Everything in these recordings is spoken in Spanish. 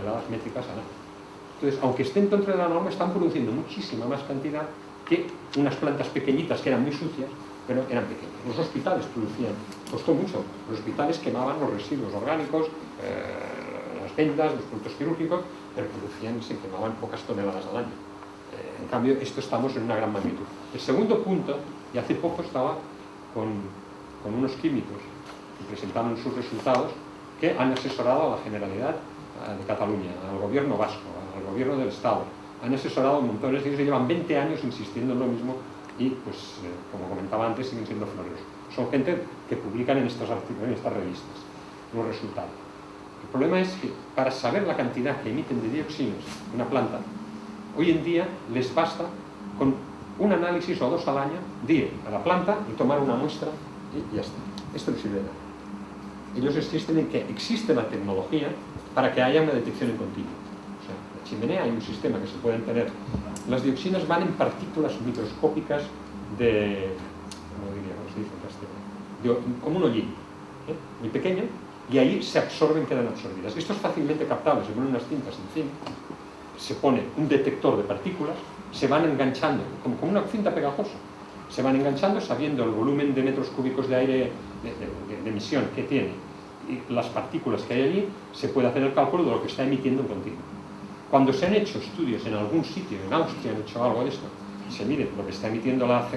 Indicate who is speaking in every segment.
Speaker 1: toneladas métricas al año. Entonces, aunque estén dentro de la norma, están produciendo muchísima más cantidad que unas plantas pequeñitas que eran muy sucias, pero eran pequeñas. Los hospitales producían, costó mucho, los hospitales quemaban los residuos orgánicos, las vendas, los productos quirúrgicos, pero producían, se quemaban pocas toneladas al año. En cambio, esto estamos en una gran magnitud. El segundo punto, y hace poco estaba con unos químicos que presentaron sus resultados, que han asesorado a la Generalidad de Cataluña, al gobierno vasco, al gobierno del Estado. Han asesorado montones de ellos y llevan 20 años insistiendo en lo mismo y, pues, como comentaba antes, siguen siendo floreros. Son gente que publican en estas revistas los resultados. El problema es que para saber la cantidad que emiten de dioxinas una planta, hoy en día les basta con un análisis o dos al año de ir a la planta y tomar una muestra y ya está. Esto no sirve de nada. Ellos insisten en que existe la tecnología para que haya una detección en continuo. O sea, en la chimenea hay un sistema que se pueden tener. Las dioxinas van en partículas microscópicas de, ¿cómo diríamos? Se dice en castellano, como un hollín, muy pequeño, y ahí se absorben, quedan absorbidas. Esto es fácilmente captable, se ponen unas cintas encima, se pone un detector de partículas, se van enganchando, como una cinta pegajosa, se van enganchando sabiendo el volumen de metros cúbicos de aire de emisión que tiene y las partículas que hay allí, se puede hacer el cálculo de lo que está emitiendo en continuo. Cuando se han hecho estudios en algún sitio, en Austria han hecho algo de esto, se mide lo que está emitiendo la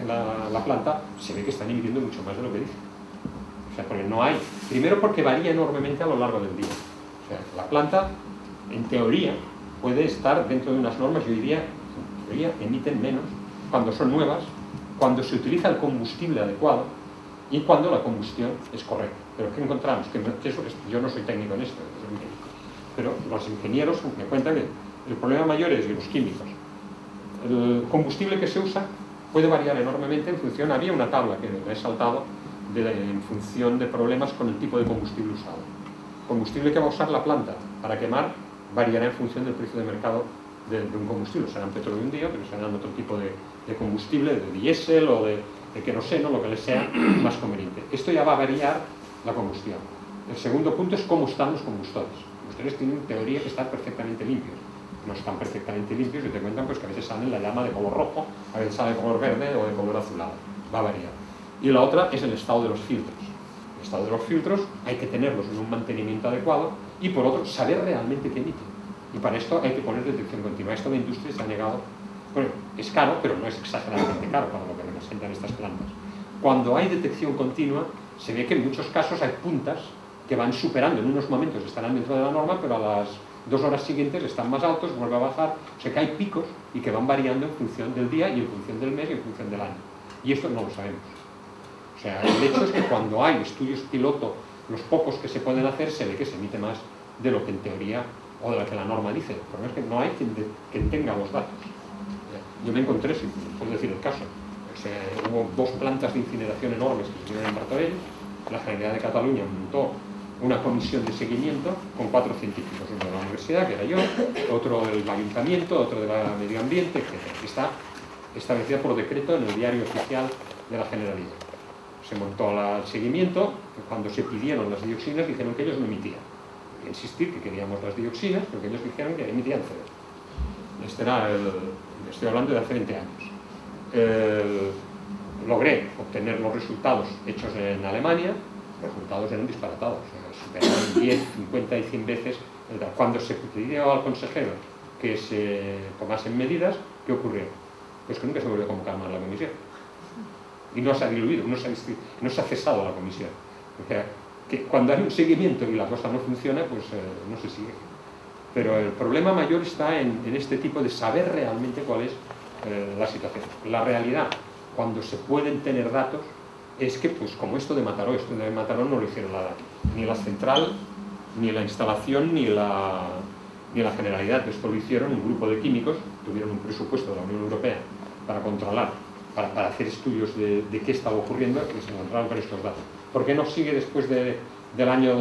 Speaker 1: planta, se ve que están emitiendo mucho más de lo que dice. O sea, porque no hay, primero porque varía enormemente a lo largo del día. O sea, la planta, en teoría, puede estar dentro de unas normas, yo diría, en teoría emiten menos cuando son nuevas, cuando se utiliza el combustible adecuado y cuando la combustión es correcta. Pero ¿qué encontramos? Que eso, yo no soy técnico en esto, pero los ingenieros me cuentan que el problema mayor es de los químicos. El combustible que se usa puede variar enormemente en función, había una tabla que he saltado en función de problemas con el tipo de combustible usado. El combustible que va a usar la planta para quemar variará en función del precio de mercado de un combustible. Serán petróleo un día, pero serán otro tipo de combustible, de diésel o de queroseno, lo que les sea más conveniente. Esto ya va a variar la combustión. El segundo punto es cómo están los combustores. Los combustores tienen en teoría que estar perfectamente limpios. No están perfectamente limpios y te cuentan pues, que a veces sale la llama de color rojo, a veces sale de color verde o de color azulado. Va a variar. Y la otra es el estado de los filtros. El estado de los filtros hay que tenerlos en un mantenimiento adecuado y por otro, saber realmente qué emiten. Y para esto hay que poner detección continua. Esto la industria se ha negado. Bueno, es caro, pero no es exageradamente caro para lo que representan estas plantas. Cuando hay detección continua, se ve que en muchos casos hay puntas que van superando, en unos momentos estarán dentro de la norma, pero a las 2 horas siguientes están más altos, vuelve a bajar, o sea que hay picos y que van variando en función del día y en función del mes y en función del año. Y esto no lo sabemos. O sea, el hecho es que cuando hay estudios piloto, los pocos que se pueden hacer, se ve que se emite más de lo que en teoría o de lo que la norma dice. El problema es que no hay quien tenga los datos. Yo me encontré, si puedo decir el caso, o sea, hubo 2 plantas de incineración enormes que se hicieron en Martorell. La Generalidad de Cataluña montó una comisión de seguimiento con 4 científicos, uno de la universidad, que era yo, otro del ayuntamiento, otro del medio ambiente, etc. Está establecida por decreto en el diario oficial de la Generalidad. Se montó el seguimiento, cuando se pidieron las dioxinas dijeron que ellos no emitían. Y insistir que queríamos las dioxinas, porque ellos dijeron que emitían CO2. Estoy hablando de hace 20 años. Logré obtener los resultados hechos en Alemania, los resultados eran disparatados, superaban 10, 50 y 100 veces. Cuando se pidió al consejero que se tomasen medidas, ¿qué ocurrió? Pues que nunca se volvió a convocar más la comisión. Y no se ha diluido, no se ha cesado la comisión. O sea, que cuando hay un seguimiento y la cosa no funciona, pues no se sigue. Pero el problema mayor está en este tipo de saber realmente cuál es la situación. La realidad, cuando se pueden tener datos, es que, pues como esto de Mataró no lo hicieron ni la central, ni la instalación, ni la Generalidad. Esto lo hicieron un grupo de químicos, tuvieron un presupuesto de la Unión Europea para controlar, para hacer estudios de qué estaba ocurriendo, y se encontraron con estos datos. ¿Por qué no sigue después del año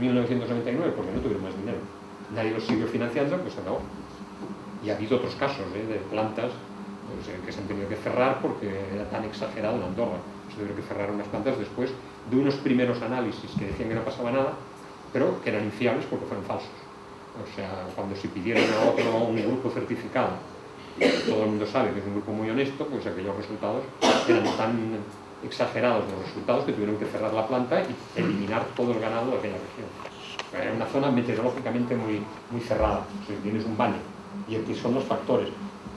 Speaker 1: 1999? Porque no tuvieron más dinero. Nadie los siguió financiando, pues se acabó. Y ha habido otros casos de plantas pues, que se han tenido que cerrar porque era tan exagerado en Andorra. Se tuvieron que cerrar unas plantas después de unos primeros análisis que decían que no pasaba nada, pero que eran infiables porque fueron falsos. O sea, cuando se pidieron a otro un grupo certificado, y todo el mundo sabe que es un grupo muy honesto, pues aquellos resultados eran tan exagerados los resultados que tuvieron que cerrar la planta y eliminar todo el ganado de aquella región. Era una zona meteorológicamente muy cerrada. O sea, tienes un valle y aquí son los factores.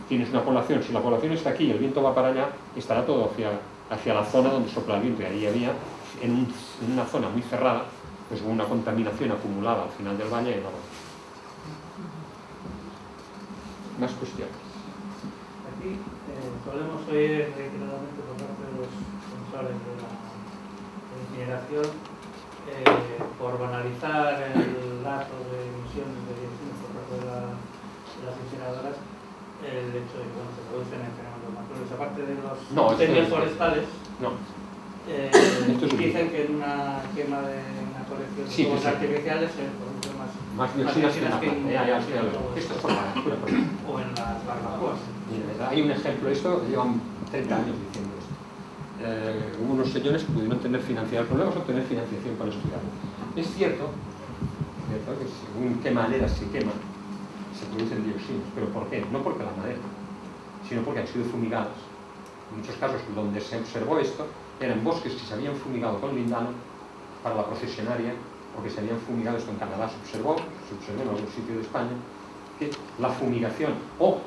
Speaker 1: Tienes una población, si la población está aquí y el viento va para allá, estará todo hacia la zona donde sopla el viento. Y ahí había, en una zona muy cerrada, pues una contaminación acumulada al final del valle enorme. Más cuestiones.
Speaker 2: Aquí solemos oír reiteradamente por parte de los responsables de la incineración por banalizar el dato de emisiones de dioxinas por parte de las incineradoras, el hecho de que se producen en fenómenos naturales. Aparte de los incendios forestales, dicen que en una quema de una colección de fuegos artificiales se producen más dioxinas que en o en las barbacoas.
Speaker 1: Hay un ejemplo, esto llevan 30 años diciendo esto. Hubo unos señores que pudieron tener financiación, el problema es obtener financiación para estudiarlo. Es cierto que según qué madera se quema, se producen dioxinas, pero ¿por qué? No porque la madera, sino porque han sido fumigadas. En muchos casos donde se observó esto, eran bosques que se habían fumigado con lindano para la procesionaria, o que se habían fumigado, esto en Canadá se observó en algún sitio de España, que la fumigación o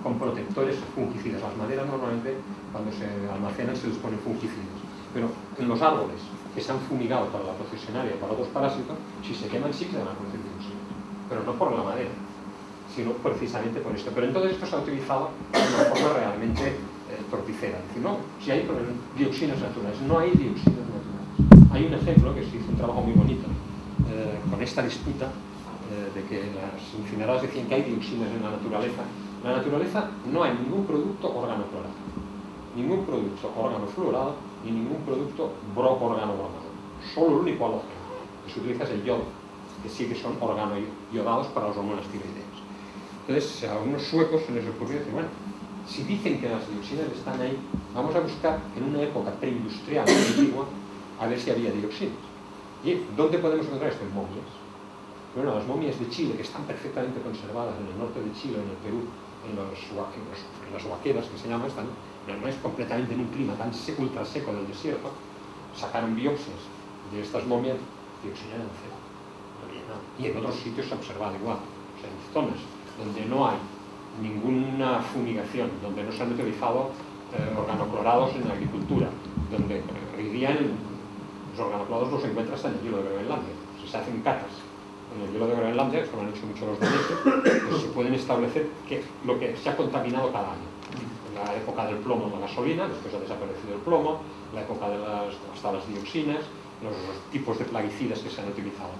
Speaker 1: con protectores fungicidas. Las maderas normalmente cuando se almacenan se les ponen fungicidas, pero en los árboles que se han fumigado para la procesionaria o para otros parásitos, si se queman sí que se van a producir dioxinas, pero no por la madera, sino precisamente por esto. Pero entonces esto se ha utilizado de una forma realmente torticera. Es decir, no, si hay dioxinas naturales, no hay dioxinas naturales. Hay un ejemplo que se hizo un trabajo muy bonito con esta disputa de que las incineradoras decían que hay dioxinas en la naturaleza. En la naturaleza no hay ningún producto organoclorado, ningún producto organofluorado ni ningún producto organobromado. Solo el único halógeno que se utiliza es el yodo, que sí que son organoiodados para las hormonas tiroideas. Entonces a unos suecos se les ocurrió decir, bueno, si dicen que las dioxinas están ahí, vamos a buscar en una época preindustrial antigua a ver si había dioxinas. ¿Y dónde podemos encontrar esto? En momias. Bueno, las momias de Chile, que están perfectamente conservadas en el norte de Chile, en el Perú, en las huaqueras que se llama, están no es completamente en un clima tan ultra seco del desierto, sacaron biopsias de estas momias, dioxina en cero. Y en otros sitios se ha observado igual. O sea, en zonas donde no hay ninguna fumigación, donde no se han utilizado organoclorados en la agricultura, donde hoy día los organoclorados los encuentras en el hielo de Groenlandia. Se hacen catas en el hielo de Groenlandia, esto lo han hecho mucho los daneses, pues se pueden establecer lo que se ha contaminado cada año. En la época del plomo, la gasolina, después ha desaparecido el plomo, la época de hasta las dioxinas, los tipos de plaguicidas que se han utilizado.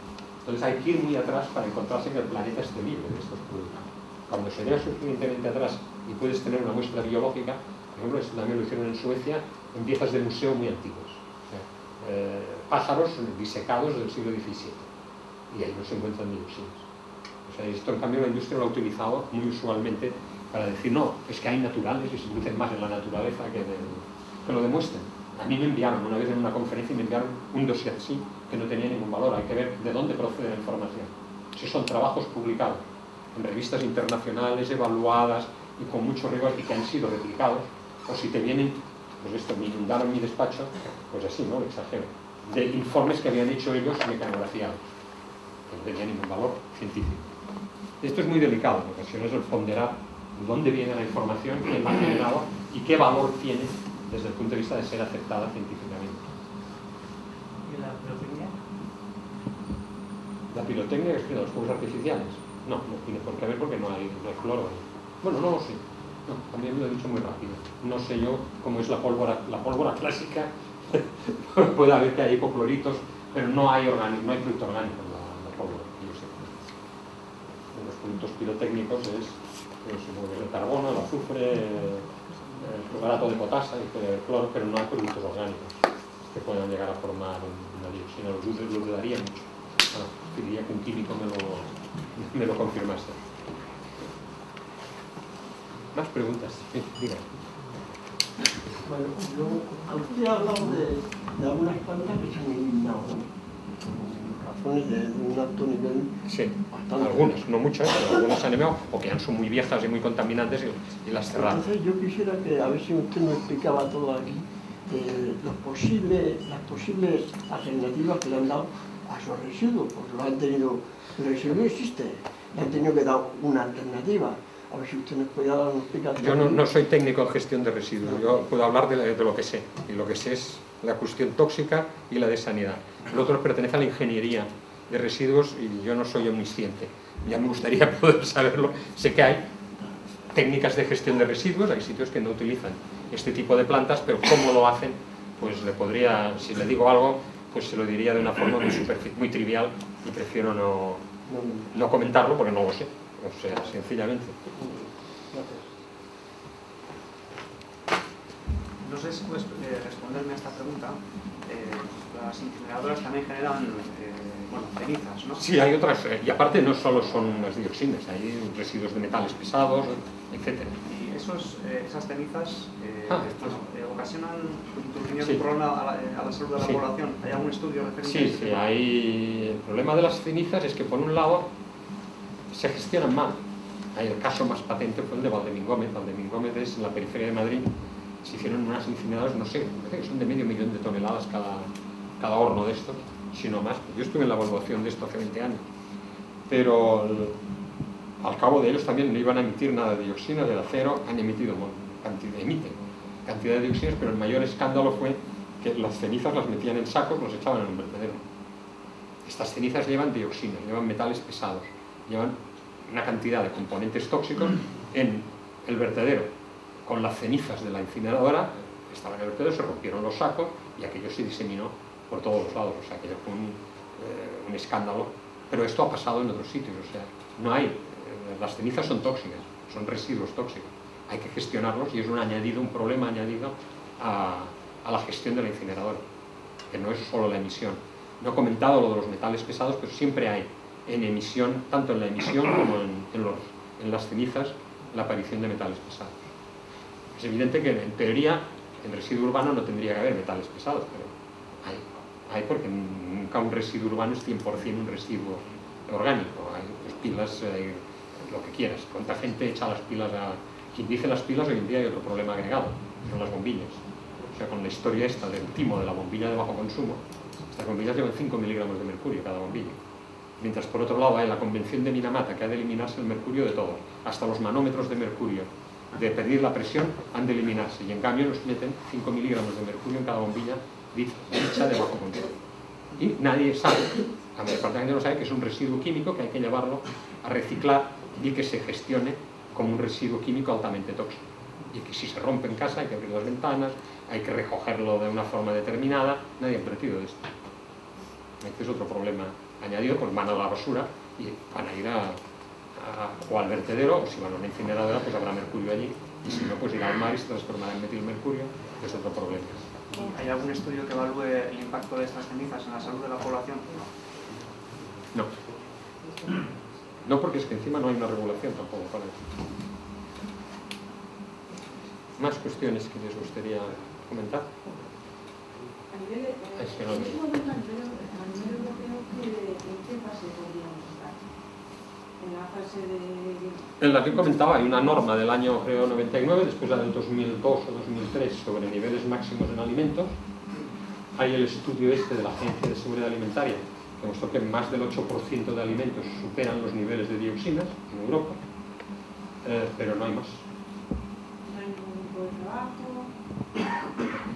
Speaker 1: Entonces hay que ir muy atrás para encontrarse que el planeta esté libre de estos productos. Cuando se llega suficientemente atrás y puedes tener una muestra biológica, por ejemplo, esto también lo hicieron en Suecia, en piezas de museo muy antiguos. Pájaros disecados del siglo XVII. Y ahí no se encuentran dioxinas. O sea, esto en cambio la industria lo ha utilizado muy usualmente para decir, no, es que hay naturales y se producen más en la naturaleza que lo demuestren. A mí me enviaron una vez en una conferencia y me enviaron un dossier así que no tenía ningún valor. Hay que ver de dónde procede la información. Si son trabajos publicados en revistas internacionales, evaluadas y con mucho rigor y que han sido replicados, o si te vienen, pues esto, me inundaron mi despacho, pues así, ¿no? Lo exagero, de informes que habían hecho ellos mecanografiados, que no tenían ningún valor científico. Esto es muy delicado, en ocasiones el ponderar dónde viene la información, quién la ha generado y qué valor tiene desde el punto de vista de ser aceptada científicamente.
Speaker 2: ¿Y la pirotecnia?
Speaker 1: La pirotecnia es que los fuegos artificiales. No tiene por qué ver porque no hay cloro. Bueno, no lo sé. No, también lo he dicho muy rápido. No sé yo cómo es la pólvora clásica. Puede haber que hay hipocloritos, pero no hay producto orgánico en la pólvora. Yo sé. En los productos pirotécnicos es el carbono, el azufre, el clorhidrato de potasa, y puede haber cloro, pero no hay productos orgánicos que puedan llegar a formar una dioxina. Lo dudaría mucho. Diría que un químico me lo confirmaste. ¿Más preguntas? Sí, diga.
Speaker 3: Bueno, usted ha hablado de algunas plantas que se han eliminado, ¿no? razones de un alto nivel.
Speaker 1: Sí,
Speaker 3: bastante.
Speaker 1: algunas, no muchas, pero algunas se han eliminado, o que son muy viejas y muy contaminantes y las cerraron.
Speaker 3: Entonces yo quisiera que, a ver si usted nos explicaba todo aquí, las posibles alternativas que le han dado a esos residuos, porque lo han tenido, el residuo existe, le han tenido que dar una alternativa. A ver si usted nos puede dar una explicación.
Speaker 1: Yo no soy técnico en gestión de residuos, yo puedo hablar de lo que sé, y lo que sé es la cuestión tóxica y la de sanidad. Lo otro pertenece a la ingeniería de residuos y yo no soy omnisciente. Ya me gustaría poder saberlo. Sé que hay técnicas de gestión de residuos, hay sitios que no utilizan este tipo de plantas, pero cómo lo hacen, pues le podría, si le digo algo, pues se lo diría de una forma muy trivial y prefiero no comentarlo porque no lo sé, o sea, sencillamente.
Speaker 3: Gracias.
Speaker 4: No sé si puedes responderme a esta pregunta. Las incineradoras también generan cenizas, ¿no?
Speaker 1: Sí, hay otras, y aparte no solo son las dioxinas, hay residuos de metales pesados, etc.
Speaker 4: Y esas cenizas ocasionan, en tu opinión,
Speaker 1: Sí.
Speaker 4: un problema a la salud de la
Speaker 1: Sí.
Speaker 4: población. ¿Hay algún estudio referente a
Speaker 1: Sí,
Speaker 4: este
Speaker 1: sí,
Speaker 4: tema?
Speaker 1: el problema de las cenizas es que por un lado se gestionan mal. El caso más patente fue el de Valdemingómez. Valdemingómez es en la periferia de Madrid. Se hicieron unas incineradoras, no sé, me parece que son de 500.000 de toneladas cada horno de estos, si no más. Yo estuve en la evaluación de esto hace 20 años. Pero al cabo de ellos también no iban a emitir nada de dioxinas, del acero, han emitido emiten cantidad de dioxinas, pero el mayor escándalo fue que las cenizas las metían en sacos, los echaban en un vertedero. Estas cenizas llevan dioxinas, llevan metales pesados, llevan una cantidad de componentes tóxicos en el vertedero. Con las cenizas de la incineradora, estaba en el vertedero, se rompieron los sacos y aquello se diseminó por todos los lados, o sea, aquello fue un escándalo. Pero esto ha pasado en otros sitios, o sea, no hay, las cenizas son tóxicas, son residuos tóxicos, hay que gestionarlos y es un problema añadido a la gestión de la incineradora, que no es solo la emisión. No he comentado lo de los metales pesados, pero siempre hay en emisión, tanto en la emisión como en las cenizas, la aparición de metales pesados. Es evidente que en teoría en residuo urbano no tendría que haber metales pesados, pero hay porque nunca un residuo urbano es 100% un residuo orgánico. Hay pues, pilas, lo que quieras. ¿Cuánta gente echa las pilas a...? Quien dice las pilas, hoy en día hay otro problema agregado, son las bombillas. O sea, con la historia esta del timo de la bombilla de bajo consumo, estas bombillas llevan 5 miligramos de mercurio cada bombilla. Mientras por otro lado hay la Convención de Minamata, que ha de eliminarse el mercurio de todo. Hasta los manómetros de mercurio de pedir la presión han de eliminarse, y en cambio nos meten 5 miligramos de mercurio en cada bombilla dicha de bajo consumo. Y nadie sabe, la mayor parte de la gente no sabe que es un residuo químico que hay que llevarlo a reciclar y que se gestione como un residuo químico altamente tóxico. Y que si se rompe en casa hay que abrir las ventanas, hay que recogerlo de una forma determinada. Nadie ha advertido de esto. Este es otro problema añadido, pues van a la basura y van a ir o al vertedero, o si van a una incineradora pues habrá mercurio allí, y si no pues irá al mar y se transformará en metilmercurio, que es otro problema.
Speaker 4: ¿Hay algún estudio que evalúe el impacto de estas cenizas en la salud de la población?
Speaker 1: No. No, porque es que encima no hay una regulación tampoco para eso. ¿Más cuestiones que les gustaría comentar?
Speaker 5: A nivel europeo, ¿en qué fase podríamos estar? En la fase de...
Speaker 1: En la que comentaba, hay una norma del año, creo, 99, después la del 2002 o 2003, sobre niveles máximos en alimentos. Hay el estudio este de la Agencia de Seguridad Alimentaria, que mostró que más del 8% de alimentos superan los niveles de dioxinas en Europa, pero no hay más.
Speaker 5: ¿No hay ningún grupo de trabajo?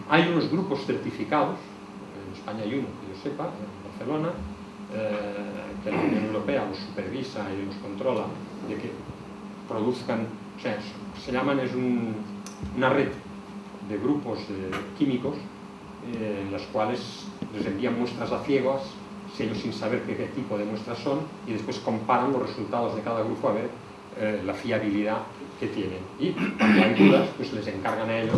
Speaker 1: Hay unos grupos certificados, en España hay uno, que yo sepa, en Barcelona, que la Unión Europea los supervisa y los controla, de que produzcan, o sea, se llaman, es una red de grupos químicos en los cuales les envían muestras a ciegas, ellos sin saber qué tipo de muestras son, y después comparan los resultados de cada grupo a ver la fiabilidad que tienen. Y cuando hay dudas, pues les encargan a ellos.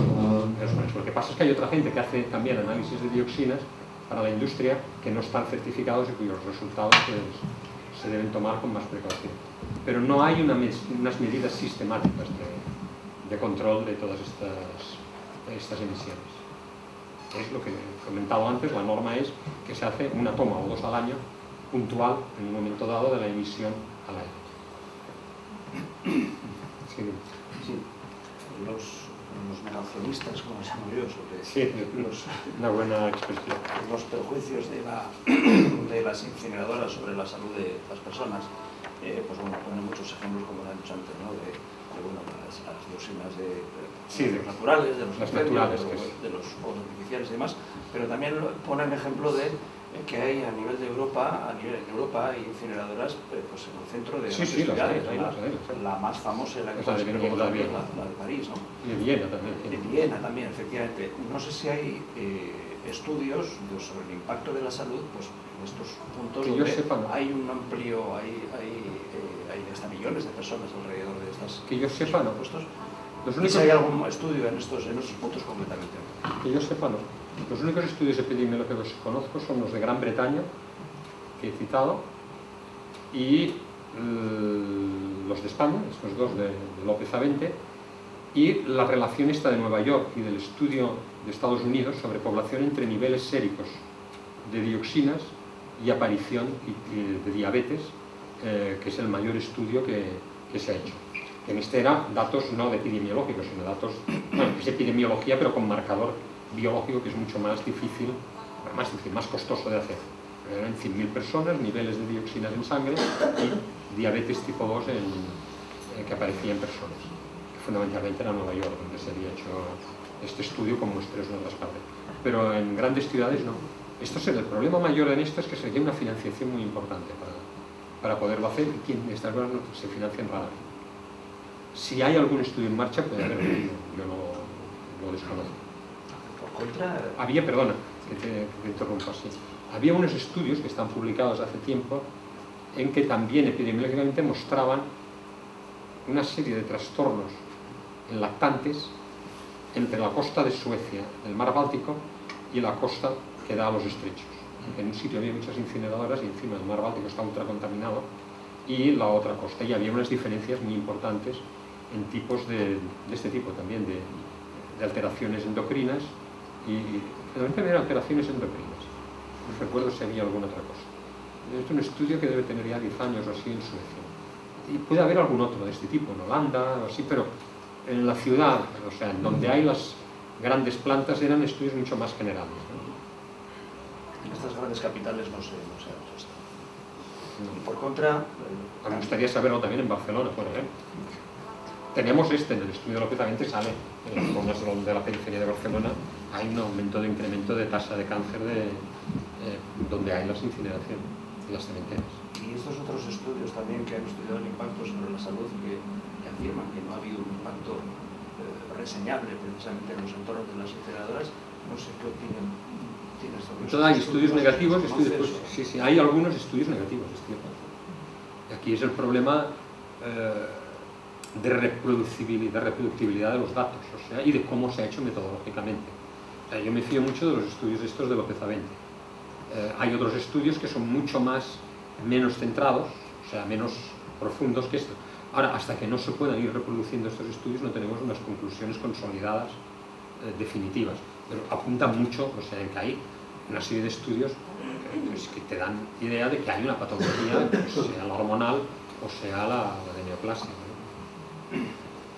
Speaker 1: Lo que pasa es que hay otra gente que hace también análisis de dioxinas para la industria que no están certificados y cuyos resultados pues, se deben tomar con más precaución. Pero no hay unas medidas sistemáticas de control de todas estas emisiones. Es lo que he comentado antes, la norma es que se hace una toma o 2 al año, puntual, en un momento dado, de la emisión al aire. Sí.
Speaker 6: Sí, los negacionistas, como les llamo yo, sobre
Speaker 1: Sí, una buena expresión.
Speaker 6: los perjuicios de las incineradoras sobre la salud de las personas, pues bueno, ponen muchos ejemplos, como lo han dicho antes, ¿no? de bueno, las dioxinas de los naturales, de los
Speaker 1: naturales,
Speaker 6: de los fuegos artificiales y demás, pero también ponen ejemplo de que hay a nivel de Europa, en Europa hay incineradoras pues en el centro de
Speaker 1: las ciudades,
Speaker 6: la más famosa es la que
Speaker 1: la
Speaker 6: de París, ¿no?
Speaker 1: Y de Viena también.
Speaker 6: De Viena también, efectivamente. No sé si hay estudios sobre el impacto de la salud, pues en estos puntos
Speaker 1: que
Speaker 6: donde
Speaker 1: yo sepa, no.
Speaker 6: hay un amplio, hay hasta millones de personas alrededor de estas.
Speaker 1: Que yo sepa, no.
Speaker 6: Puestos.
Speaker 1: Los
Speaker 6: ¿Y
Speaker 1: únicos...
Speaker 6: si hay algún estudio en estos puntos completamente?
Speaker 1: Que yo sepa, no. Los únicos estudios epidemiológicos que conozco son los de Gran Bretaña, que he citado, y los de España, estos dos de López A20, y la relación esta de Nueva York y del estudio de Estados Unidos sobre población entre niveles séricos de dioxinas y aparición de diabetes, que es el mayor estudio que se ha hecho. En este era datos no de epidemiológicos, sino datos, bueno, es epidemiología pero con marcador biológico, que es mucho más difícil, más costoso de hacer. Eran 100.000 personas, niveles de dioxinas en sangre y diabetes tipo 2 que aparecía en personas. Fundamentalmente era Nueva York, donde se había hecho este estudio con muestreos en otras partes. Pero en grandes ciudades no. El problema mayor en esto es que se requiere una financiación muy importante para poderlo hacer, y estas cosas no se financian raramente. Si hay algún estudio en marcha, puede haber, yo no lo desconozco.
Speaker 6: Por contra...
Speaker 1: Había, perdona, que te interrumpo así. Había unos estudios que están publicados hace tiempo en que también epidemiológicamente mostraban una serie de trastornos en lactantes entre la costa de Suecia, el mar Báltico, y la costa que da a los estrechos. En un sitio había muchas incineradoras y encima el mar Báltico está ultracontaminado, y la otra costa, y había unas diferencias muy importantes en tipos de este tipo también, de alteraciones endocrinas, y fundamentalmente eran alteraciones endocrinas. No recuerdo si había alguna otra cosa. Es un estudio que debe tener ya 10 años o así en Suecia. Y puede haber algún otro de este tipo, en Holanda o así, pero en la ciudad, o sea, en donde hay las grandes plantas, eran estudios mucho más generales, ¿no?
Speaker 6: En estas grandes capitales no se ha hecho esto. Y por contra...
Speaker 1: Me gustaría saberlo también en Barcelona, por ejemplo. Tenemos en el estudio de López A20 sale, en las zonas de la periferia de Barcelona hay un aumento de incremento de tasa de cáncer donde hay las incineraciones y las cementerias.
Speaker 6: Y estos otros estudios también que han estudiado el impacto sobre la salud que afirman que no ha habido un impacto reseñable precisamente en los entornos de las incineradoras, no sé qué opinión tienes sobre eso.
Speaker 1: Hay estudios negativos, sí, hay algunos estudios negativos, es cierto. Aquí es el problema de reproductibilidad de los datos, o sea, y de cómo se ha hecho metodológicamente. O sea, yo me fío mucho de los estudios estos de López A20. Hay otros estudios que son menos centrados, o sea, menos profundos que esto. Ahora, hasta que no se puedan ir reproduciendo estos estudios, no tenemos unas conclusiones consolidadas definitivas, pero apuntan mucho, o sea, en que hay una serie de estudios que te dan idea de que hay una patología, sea la hormonal o sea la de neoplasia, ¿no?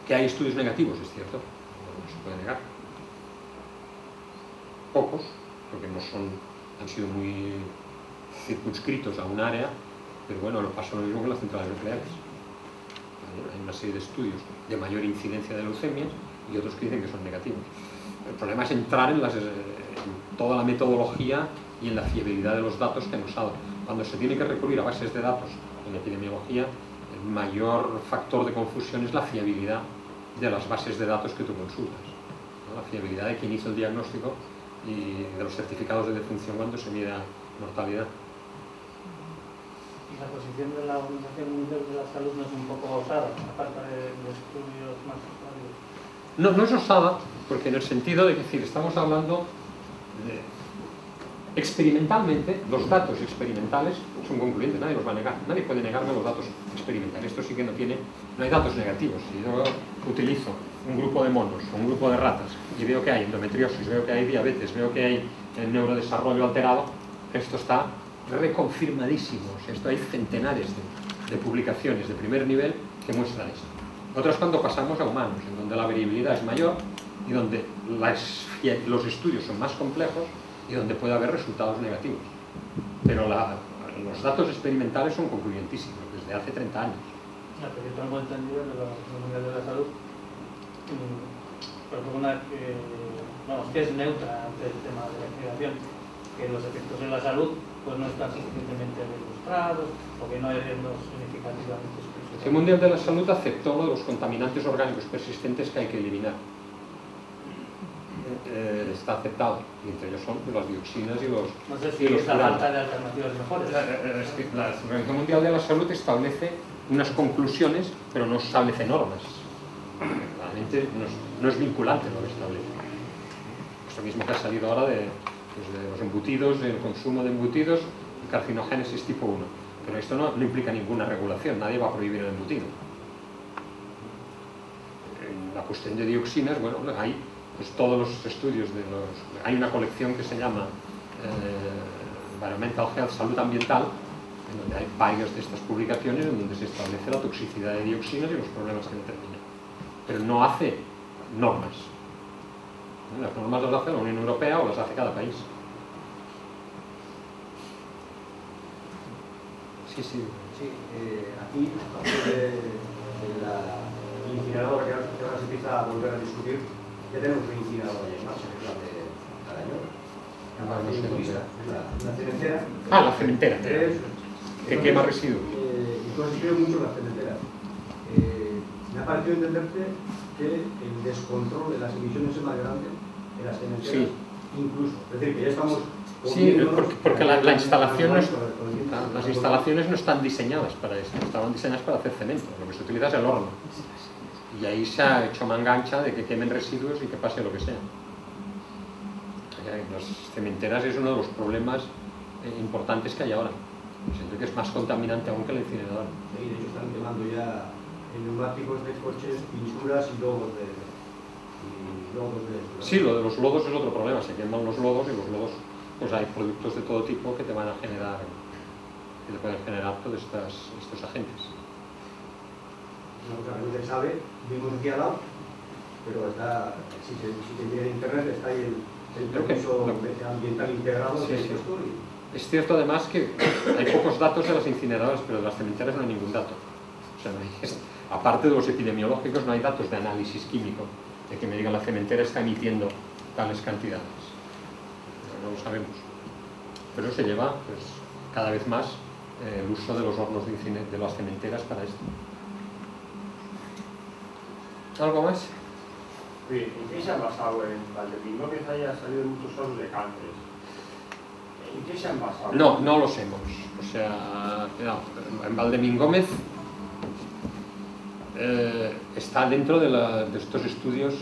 Speaker 1: Que hay estudios negativos, es cierto, no se puede negar. Pocos, porque han sido muy circunscritos a un área, pero bueno, lo pasa lo mismo con las centrales nucleares. Hay una serie de estudios de mayor incidencia de leucemias y otros que dicen que son negativos. El problema es entrar en toda la metodología y en la fiabilidad de los datos que nos ha dado. Cuando se tiene que recurrir a bases de datos en epidemiología, el mayor factor de confusión es la fiabilidad de las bases de datos que tú consultas, ¿no? La fiabilidad de quien hizo el diagnóstico y de los certificados de defunción cuando se mide mortalidad.
Speaker 2: ¿Y la posición de la Organización Mundial de la Salud no es un poco osada, aparte de estudios más actuales?
Speaker 1: No es osada, porque en el sentido de que estamos hablando de... Experimentalmente, los datos experimentales son concluyentes, nadie los va a negar, nadie puede negarme los datos experimentales. Esto sí que no hay datos negativos. Si yo utilizo un grupo de monos o un grupo de ratas y veo que hay endometriosis, veo que hay diabetes, veo que hay neurodesarrollo alterado, esto está reconfirmadísimo. O sea, esto hay centenares de publicaciones de primer nivel que muestran esto. Otras cuando pasamos a humanos, en donde la variabilidad es mayor y donde los estudios son más complejos y donde puede haber resultados negativos. Pero los datos experimentales son concluyentísimos desde hace 30 años.
Speaker 2: No, pero yo tengo entendido de la Organización Mundial de la Salud, que es neutra ante el tema de la inmigración, que los efectos en la salud pues no están suficientemente demostrados o que no hay riesgos significativamente expresos.
Speaker 1: El Mundial de la Salud aceptó lo de los contaminantes orgánicos persistentes que hay que eliminar. Está aceptado, y entre ellos son las dioxinas y los
Speaker 2: No sé si es la falta de alternativas mejores.
Speaker 1: La Organización Mundial de la Salud establece unas conclusiones, pero no establece normas. Realmente no es vinculante lo que establece. Esto mismo que ha salido ahora de los embutidos, el consumo de embutidos y carcinogénesis tipo 1. Pero esto no implica ninguna regulación, nadie va a prohibir el embutido. En la cuestión de dioxinas, bueno, hay pues todos los estudios hay una colección que se llama Environmental Health, Salud Ambiental, en donde hay varias de estas publicaciones en donde se establece la toxicidad de dioxinas y los problemas que determinan. Pero no hace normas. Las normas las hace la Unión Europea o las hace cada país. Sí.
Speaker 7: Aquí, aparte de la incineradora que ahora se empieza a volver a discutir, ya tenemos una incineradora ya en marcha, que es la de Arañón. La cementera.
Speaker 1: La cementera. Que quema residuos.
Speaker 7: Entonces creo mucho en las cementeras. Me ha parecido entenderte que el descontrol de las emisiones es más grande en las cementeras.
Speaker 1: Sí.
Speaker 7: Incluso. Es decir, que ya estamos...
Speaker 1: Sí, porque la instalación las instalaciones no están diseñadas para eso, estaban diseñadas para hacer cemento, lo que se utiliza es el horno. Y ahí se ha hecho manga ancha de que quemen residuos y que pase lo que sea. Las cementeras es uno de los problemas importantes que hay ahora. Siento que es más contaminante aún que el incinerador.
Speaker 7: Sí, de hecho están quemando ya neumáticos de coches, pinturas y logos de...
Speaker 1: Sí, lo de los lodos es otro problema, se queman los lodos y los lodos, pues hay productos de todo tipo que te van a generar, que te pueden generar todos estos agentes.
Speaker 7: Una cosa que no se sabe, vimos aquí al lado, pero está, si te mira en internet, está ahí el permiso ambiental integrado de esto.
Speaker 1: Es cierto además que hay pocos datos de las incineradoras, pero de las cementeras no hay ningún dato. O sea, aparte de los epidemiológicos, no hay datos de análisis químico, de que me digan la cementera está emitiendo tales cantidades. No lo sabemos. Pero se lleva pues, cada vez más el uso de los hornos de las cementeras para esto. ¿Algo más?
Speaker 8: Oye, ¿en qué se ha basado en Valdemingo que haya salido muchos casos de cáncer? ¿En qué se han basado?
Speaker 1: No lo sabemos. O sea, en Valdemingómez está dentro de estos estudios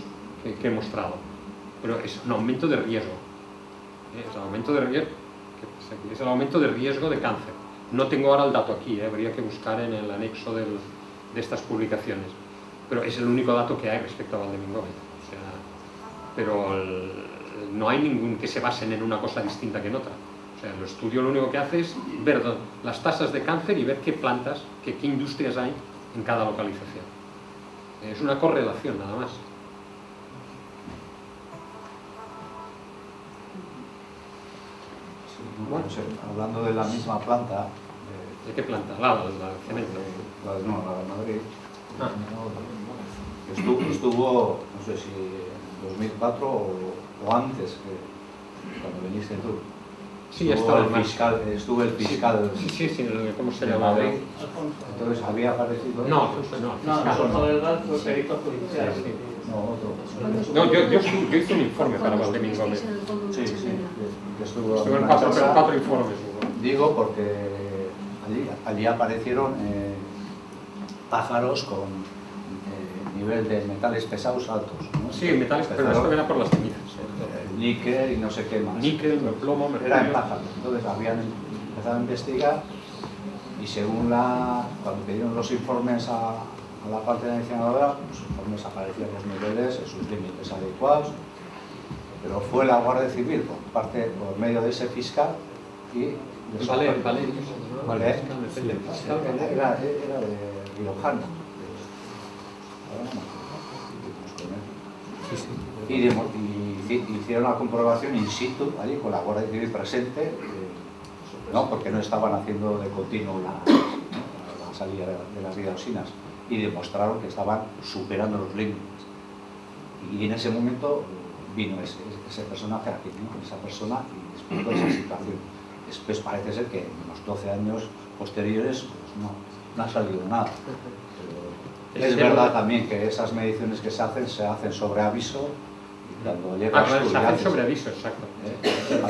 Speaker 1: que he mostrado, pero es un aumento de riesgo. Es el aumento de riesgo de cáncer. No tengo ahora el dato aquí, habría que buscar en el anexo de estas publicaciones, pero es el único dato que hay respecto a Valdemingómez. O sea, pero no hay ningún que se basen en una cosa distinta que en otra. O sea, el estudio lo único que hace es ver las tasas de cáncer y ver qué plantas, qué industrias hay en cada localización. Es una correlación nada más.
Speaker 9: Bueno, hablando de la misma planta.
Speaker 1: ¿De qué planta? La de cemento.
Speaker 9: La de Madrid. Estuvo, no sé si en 2004 o antes, cuando viniste tú.
Speaker 1: Sí, estaba el
Speaker 9: fiscal. Estuvo el fiscal.
Speaker 1: Sí, ¿cómo se llama?
Speaker 9: Entonces había aparecido.
Speaker 1: No,
Speaker 2: Alfonso Delgado fue perito judicial.
Speaker 1: No, yo hice un informe para Valdemingómez.
Speaker 9: Sí, estuvo
Speaker 1: en cuatro informes.
Speaker 9: Digo porque allí aparecieron pájaros con nivel de metales pesados altos, ¿no?
Speaker 1: Sí, metales pesados, pero esto era por las cenizas.
Speaker 9: Níquel y no sé qué más.
Speaker 1: Níquel, plomo, mercurio.
Speaker 9: Era en pájaros. Entonces habían empezado a investigar y según cuando pidieron los informes a a la parte de la incineradora, los informes aparecían los niveles en sus límites adecuados, pero fue la Guardia Civil por medio de ese fiscal y era de Riojano. Y hicieron la comprobación in situ, allí con la Guardia Civil presente, ¿no? Porque no estaban haciendo de continuo la salida de las dioxinas, y demostraron que estaban superando los límites. Y en ese momento vino ese personaje aquí, ¿no? Esa persona, y explicó esa situación. Después parece ser que en los 12 años posteriores pues no ha salido nada. Pero es verdad también que esas mediciones que se hacen sobre aviso, y cuando llega
Speaker 1: se hacen sobre aviso, exacto.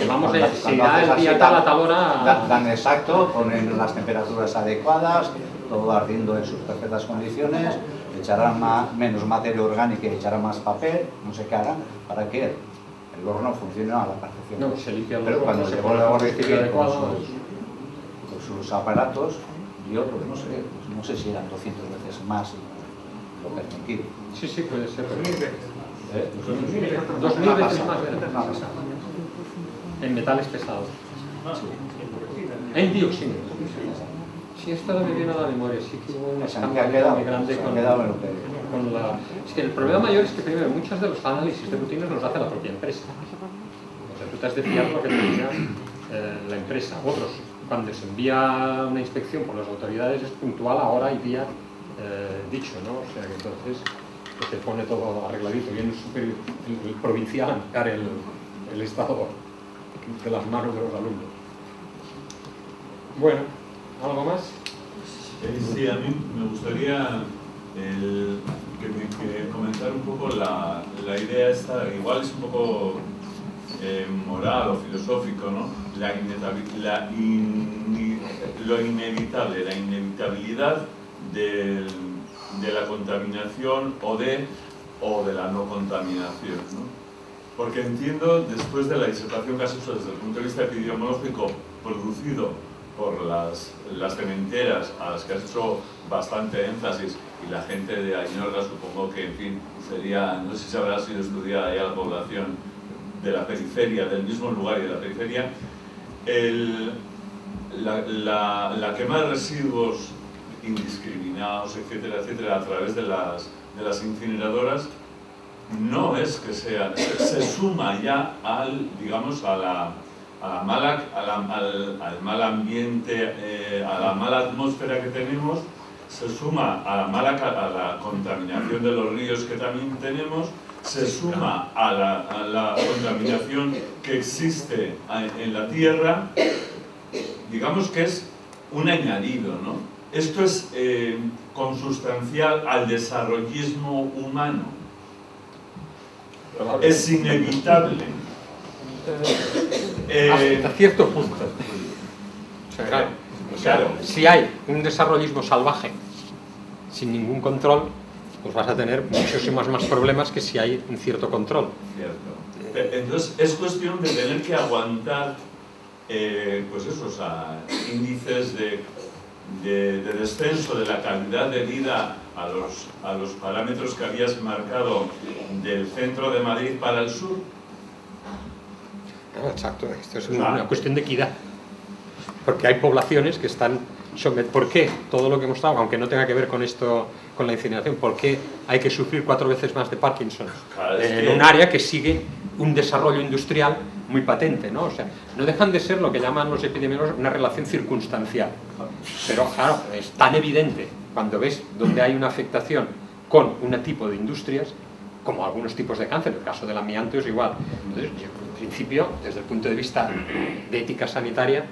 Speaker 9: Vamos
Speaker 1: si da el día tal a tal hora...
Speaker 9: Dan exacto, ponen las temperaturas adecuadas, todo ardiendo en sus perfectas condiciones, echarán menos materia orgánica y echarán más papel, no sé qué harán, para que el horno funcione a la perfección.
Speaker 1: No, se limpia el
Speaker 9: Pero
Speaker 1: horno,
Speaker 9: cuando
Speaker 1: se
Speaker 9: llegó
Speaker 1: pone
Speaker 9: la
Speaker 1: el
Speaker 9: Guardia
Speaker 1: combustible
Speaker 9: Civil
Speaker 1: adecuado,
Speaker 9: con sus aparatos, dio, pues no sé si eran 200 veces más lo permitido.
Speaker 1: Sí, puede ser.
Speaker 9: 2000
Speaker 1: veces más. En metales pesados. En dioxinas. Sí, esto me viene a la memoria, sí que hubo un escándalo muy grande con la... Es que el problema mayor es que primero muchos de los análisis de rutinas los hace la propia empresa. O sea, tú te has de fiar lo que te diga la empresa. Otros, cuando se envía una inspección por las autoridades es puntual a hora y día dicho, ¿no? O sea que entonces pues, se pone todo arregladito. Viene el provincial a mirar el estado de las manos de los alumnos. Bueno, ¿algo más?
Speaker 10: Sí, a mí me gustaría que comentar un poco la idea esta, igual es un poco moral o filosófico, ¿no? Lo inevitable, la inevitabilidad de la contaminación o de la no contaminación, ¿no? Porque entiendo, después de la disertación que has hecho desde el punto de vista epidemiológico producido por las cementeras a las que has hecho bastante énfasis, y la gente de Añorga, supongo que, en fin, sería, no sé si habrá sido estudiada ya la población de la periferia, del mismo lugar y de la periferia, la quema de residuos indiscriminados, etcétera, etcétera, a través de las incineradoras, no es que sea, se suma ya al mal ambiente, a la mala atmósfera que tenemos, se suma a la contaminación de los ríos que también tenemos, se suma a la contaminación que existe en la tierra, digamos que es un añadido, ¿no? Esto es consustancial al desarrollismo humano. Es inevitable.
Speaker 1: Hasta cierto punto. Claro, si hay un desarrollismo salvaje sin ningún control, pues vas a tener muchísimos más problemas que si hay un cierto control.
Speaker 10: Cierto. Entonces es cuestión de tener que aguantar pues esos índices de descenso de la calidad de vida a los parámetros que habías marcado del centro de Madrid para el sur.
Speaker 1: Exacto, esto es una cuestión de equidad, porque hay poblaciones que están ¿por qué todo lo que hemos estado, aunque no tenga que ver con esto, con la incineración, por qué hay que sufrir 4 veces más de Parkinson en un área que sigue un desarrollo industrial muy patente, ¿no? O sea, no dejan de ser lo que llaman los epidemiólogos una relación circunstancial, pero claro, es tan evidente cuando ves donde hay una afectación con un tipo de industrias, como algunos tipos de cáncer, el caso del amianto es igual. Entonces, yo, en principio, desde el punto de vista de ética sanitaria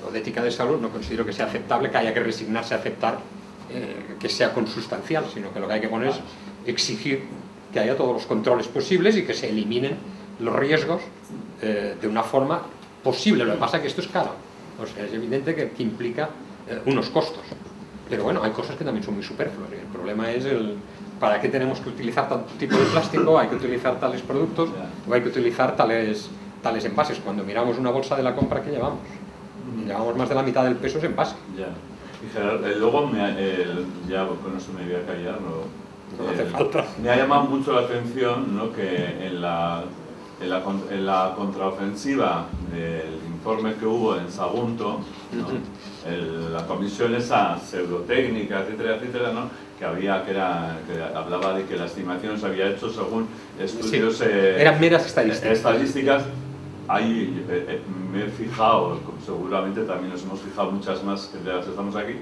Speaker 1: o de ética de salud, no considero que sea aceptable que haya que resignarse a aceptar que sea consustancial, sino que lo que hay que poner es exigir que haya todos los controles posibles y que se eliminen los riesgos de una forma posible. Lo que pasa es que esto es caro, o sea, es evidente que implica unos costos, pero bueno, hay cosas que también son muy superfluas. El problema es ¿para qué tenemos que utilizar tanto tipo de plástico? ¿Hay que utilizar tales productos? ¿O hay que utilizar tales envases? Cuando miramos una bolsa de la compra que llevamos más de la mitad del peso es envase.
Speaker 10: Y Gerardo, luego, ya con eso me voy a callar,
Speaker 1: no hace falta.
Speaker 10: Me ha llamado mucho la atención, ¿no?, que en la contraofensiva del informe que hubo en Sagunto, ¿no?, la comisión esa pseudotécnica, etcétera, etcétera, ¿no?, que hablaba de que la estimación se había hecho según estudios...
Speaker 1: Sí, eran meras estadísticas.
Speaker 10: Ahí me he fijado, seguramente también nos hemos fijado muchas más que de las que estamos aquí,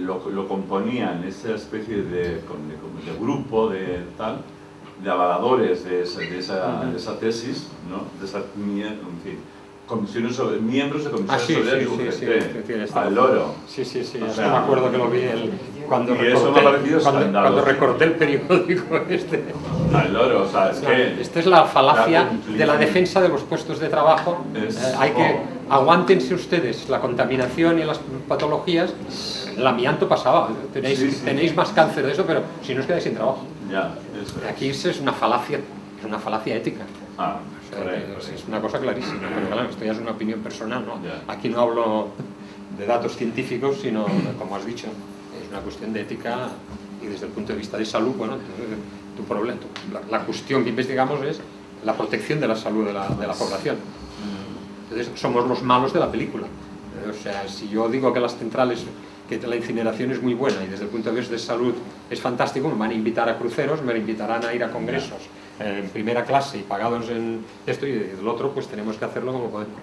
Speaker 10: lo componían esa especie de grupo de avaladores de esa tesis, ¿no?, de esa, en fin, miembros de comisiones sobre UGT, al loro.
Speaker 1: Sí, o sea, me acuerdo que lo vi cuando recorté el periódico este.
Speaker 10: Al loro, o sea, es que...
Speaker 1: Esta es la falacia de la defensa de los puestos de trabajo. Aguántense ustedes la contaminación y las patologías. El amianto pasaba, tenéis más cáncer de eso, pero si no os quedáis sin trabajo.
Speaker 10: Ya,
Speaker 1: aquí es una falacia ética. Es una cosa clarísima, pero claro, esto ya es una opinión personal, ¿no? Aquí no hablo de datos científicos, sino, como has dicho, es una cuestión de ética y desde el punto de vista de salud, bueno, la cuestión que investigamos es la protección de la salud de la población. Entonces, somos los malos de la película. O sea, si yo digo que las centrales, que la incineración es muy buena y desde el punto de vista de salud es fantástico, me van a invitar a cruceros, me invitarán a ir a congresos en primera clase y pagados en esto, y del otro pues tenemos que hacerlo como podemos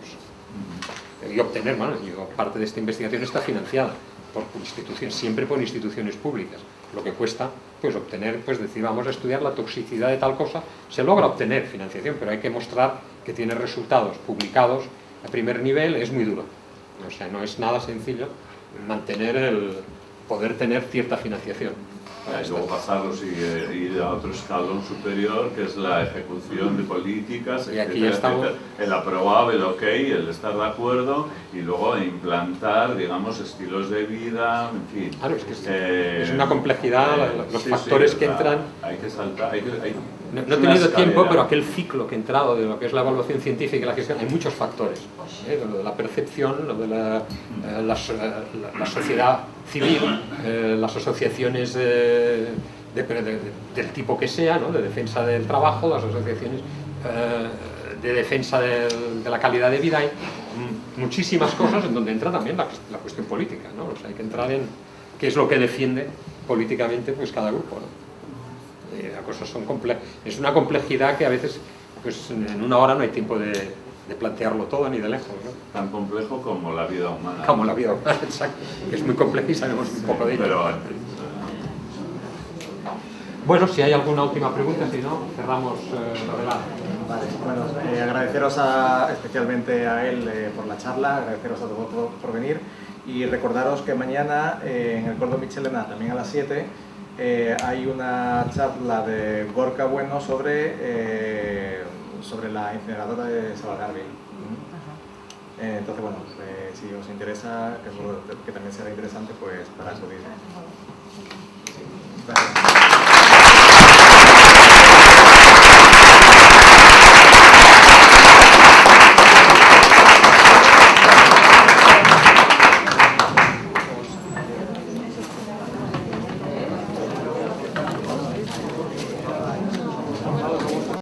Speaker 1: y obtener, bueno, parte de esta investigación está financiada por instituciones, siempre por instituciones públicas. Lo que cuesta pues obtener, pues decir, vamos a estudiar la toxicidad de tal cosa, se logra obtener financiación, pero hay que mostrar que tiene resultados publicados a primer nivel, es muy duro. O sea, no es nada sencillo poder tener cierta financiación.
Speaker 10: Y luego pasarlos y ir a otro escalón superior, que es la ejecución de políticas,
Speaker 1: y aquí estamos...
Speaker 10: el aprobado, el ok, el estar de acuerdo, y luego implantar, digamos, estilos de vida, en fin.
Speaker 1: Claro, es que es una complejidad, los factores que entran...
Speaker 10: Hay que saltar,
Speaker 1: no he tenido tiempo, pero aquel ciclo que he entrado de lo que es la evaluación científica y la gestión, hay muchos factores. Lo de la percepción, lo de la sociedad civil, las asociaciones del tipo que sea, ¿no?, de defensa del trabajo, las asociaciones de defensa de la calidad de vida. Hay muchísimas cosas en donde entra también la cuestión política, ¿no? O sea, hay que entrar en qué es lo que defiende políticamente pues cada grupo, ¿no? Las cosas son complejas. Es una complejidad que a veces pues en una hora no hay tiempo de plantearlo todo ni de lejos, ¿no?
Speaker 10: Tan complejo como la vida humana.
Speaker 1: Como la vida humana, exacto. Es muy compleja y sabemos un poco de ello.
Speaker 10: Pero,
Speaker 1: bueno, si hay alguna última pregunta, si no, cerramos lo de la...
Speaker 11: Vale, bueno, agradeceros especialmente a él por la charla, agradeceros a todos por venir y recordaros que mañana en el Cordón Michelena, también a las 7, hay una charla de Gorka Bueno sobre la incineradora de Salagarbi. Entonces, bueno, si os interesa, que también será interesante, pues para acudir. Sí. Gracias.